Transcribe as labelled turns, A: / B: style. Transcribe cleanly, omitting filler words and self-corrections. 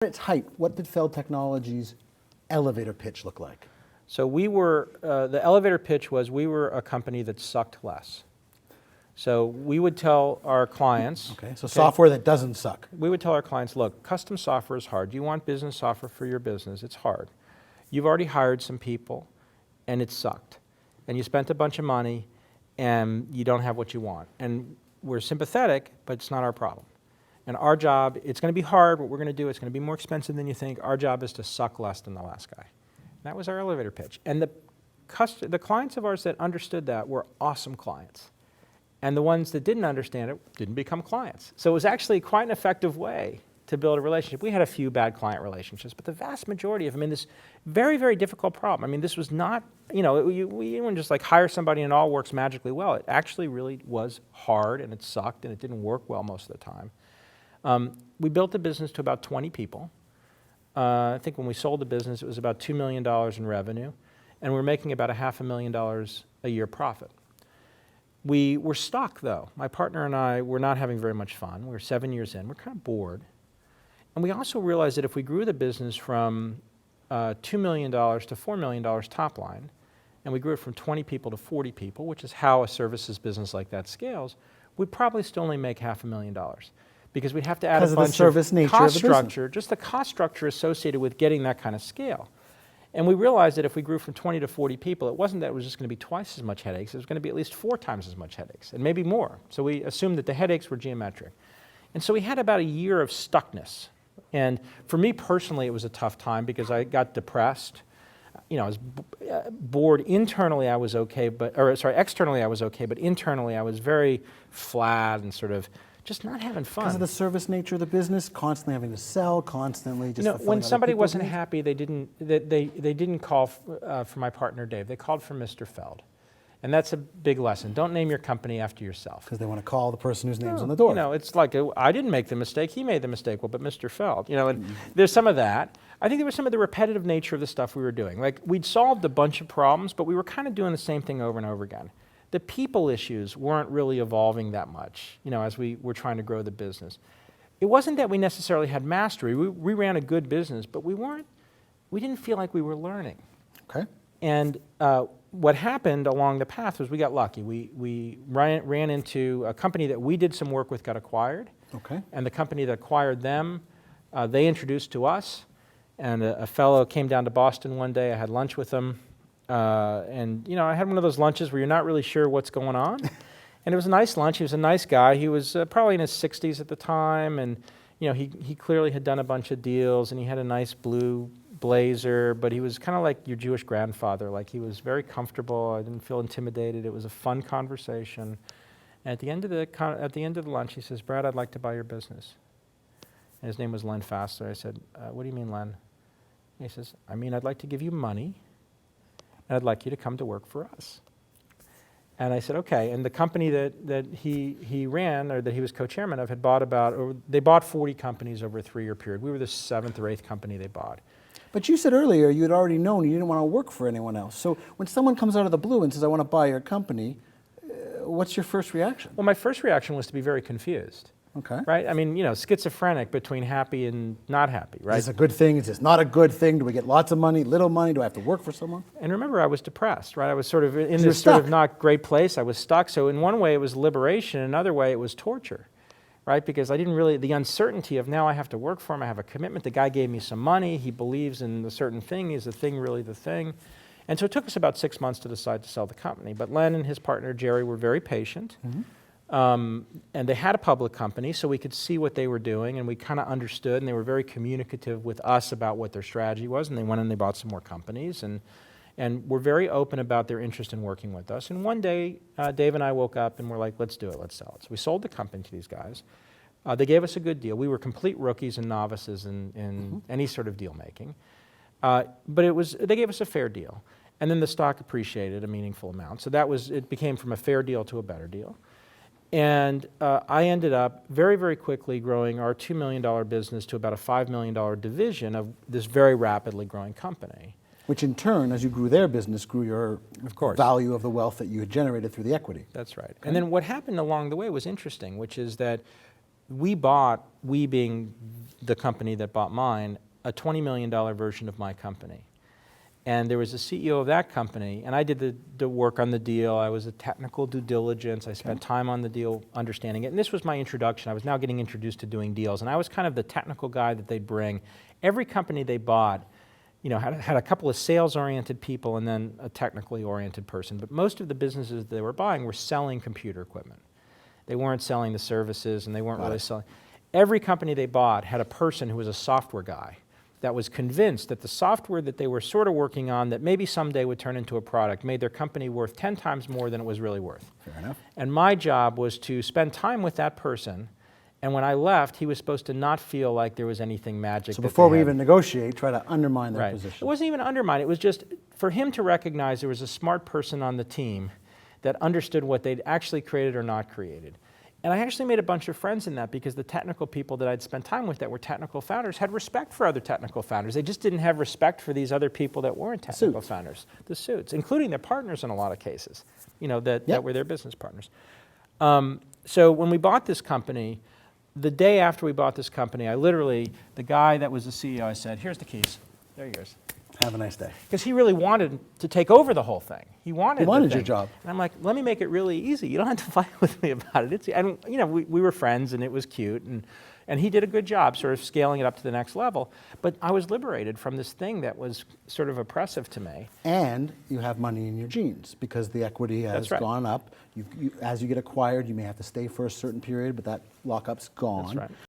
A: At its height, what did Feld Technologies' elevator pitch look like?
B: So we were, the elevator pitch was we were a company that sucked less. So we would tell our clients.
A: Okay, so software that doesn't suck.
B: We would tell our clients, look, custom software is hard. You want business software for your business, it's hard. You've already hired some people and it sucked. And you spent a bunch of money and you don't have what you want. And we're sympathetic, but it's not our problem. And our job, it's going to be hard. What we're going to do, it's going to be more expensive than you think. Our job is to suck less than the last guy. And that was our elevator pitch. And the clients of ours that understood that were awesome clients. And the ones that didn't understand it didn't become clients. So it was actually quite an effective way to build a relationship. We had a few bad client relationships, but the vast majority of them, this very, very difficult problem. I mean, this was not, we wouldn't just like hire somebody and it all works magically well. It actually really was hard and it sucked and it didn't work well most of the time. We built the business to about 20 people. I think when we sold the business, it was about $2 million in revenue, and we're making about $500,000 a year profit. We were stuck, though. My partner and I were not having very much fun. We were 7 years in. We're kind of bored. And we also realized that if we grew the business from $2 million to $4 million top line, and we grew it from 20 people to 40 people, which is how a services business like that scales, we'd probably still only make $500,000. Because we'd have to add a bunch of cost structure, just the cost structure associated with getting that kind of scale. And we realized that if we grew from 20 to 40 people, it wasn't that it was just going to be twice as much headaches, it was going to be at least 4 times as much headaches, and maybe more. So we assumed that the headaches were geometric. And so we had about a year of stuckness. And for me personally, it was a tough time because I got depressed. I was bored. Internally, I was okay, externally I was okay, but internally I was very flat and sort of just not having fun.
A: Because of the service nature of the business, constantly having to sell, constantly just
B: when somebody wasn't happy, they didn't call for my partner Dave. They called for Mr. Feld. And that's a big lesson. Don't name your company after yourself.
A: Because they want to call the person whose name's on the door.
B: It's like, I didn't make the mistake, he made the mistake. Well, but Mr. Feld, and there's some of that. I think there was some of the repetitive nature of the stuff we were doing. Like, we'd solved a bunch of problems, but we were kind of doing the same thing over and over again. The people issues weren't really evolving that much, as we were trying to grow the business. It wasn't that we necessarily had mastery. We ran a good business, but we didn't feel like we were learning.
A: Okay.
B: And what happened along the path was we got lucky. We ran into a company that we did some work with, got acquired. Okay. And the company that acquired them, they introduced to us. And a fellow came down to Boston one day. I had lunch with him. And I had one of those lunches where you're not really sure what's going on. And it was a nice lunch. He was a nice guy. He was probably in his 60s at the time. And, he clearly had done a bunch of deals. And he had a nice blue blazer. But he was kind of like your Jewish grandfather. Like, he was very comfortable. I didn't feel intimidated. It was a fun conversation. And at the end of the lunch, he says, "Brad, I'd like to buy your business." And his name was Len Fassler. I said, "What do you mean, Len?" And he says, "I'd like to give you money. And I'd like you to come to work for us." And I said, okay. And the company that he ran, or that he was co-chairman of, they bought 40 companies over a 3-year period. We were the 7th or 8th company they bought.
A: But you said earlier you had already known you didn't want to work for anyone else. So when someone comes out of the blue and says, "I want to buy your company," what's your first reaction?
B: Well, my first reaction was to be very confused. Okay. Right? Schizophrenic between happy and not happy, right?
A: Is this a good thing? Is this not a good thing? Do we get lots of money, little money? Do I have to work for someone?
B: And remember, I was depressed, right? I was sort of in this sort of not great place. I was stuck. So in one way, it was liberation. In another way, it was torture, right? Because I didn't really, the uncertainty of now I have to work for him. I have a commitment. The guy gave me some money. He believes in a certain thing. Is the thing really the thing? And so it took us about 6 months to decide to sell the company. But Len and his partner, Jerry, were very patient. Mm-hmm. And they had a public company, so we could see what they were doing, and we kind of understood, and they were very communicative with us about what their strategy was, and they went and they bought some more companies, and were very open about their interest in working with us. And one day, Dave and I woke up and were like, let's do it, let's sell it. So we sold the company to these guys. They gave us a good deal. We were complete rookies and novices in any sort of deal making. But they gave us a fair deal. And then the stock appreciated a meaningful amount. So it became from a fair deal to a better deal. And I ended up very, very quickly growing our $2 million business to about a $5 million division of this very rapidly growing company.
A: Which in turn, as you grew their business, grew your value of the wealth that you had generated through the equity.
B: That's right. Okay. And then what happened along the way was interesting, which is that we bought, we being the company that bought mine, a $20 million version of my company. And there was a CEO of that company, and I did the work on the deal. I was a technical due diligence. I spent time on the deal understanding it. And this was my introduction. I was now getting introduced to doing deals. And I was kind of the technical guy that they'd bring. Every company they bought, you know, had a couple of sales-oriented people and then a technically oriented person. But most of the businesses they were buying were selling computer equipment. They weren't selling the services, and they weren't really selling. Every company they bought had a person who was a software guy that was convinced that the software that they were sort of working on that maybe someday would turn into a product made their company worth 10 times more than it was really worth.
A: Fair enough.
B: And my job was to spend time with that person, and when I left, he was supposed to not feel like there was anything magic.
A: So before we even negotiate, try to undermine their
B: Right.
A: position.
B: It wasn't even undermine. It was just for him to recognize there was a smart person on the team that understood what they'd actually created or not created. And I actually made a bunch of friends in that because the technical people that I'd spent time with that were technical founders had respect for other technical founders. They just didn't have respect for these other people that weren't technical founders, the suits, including their partners in a lot of cases, you know, that were their business partners. So when we bought this company, the day after we bought this company, I literally, the guy that was the CEO, I said, here's the keys. They're yours.
A: Have a nice day.
B: Because he really wanted to take over the whole thing. He wanted
A: your job.
B: And I'm like, let me make it really easy. You don't have to fight with me about it. And you know, we were friends, and it was cute, and he did a good job sort of scaling it up to the next level. But I was liberated from this thing that was sort of oppressive to me.
A: And you have money in your jeans because the equity has gone up. As you get acquired, you may have to stay for a certain period, but that lockup's gone.
B: That's right.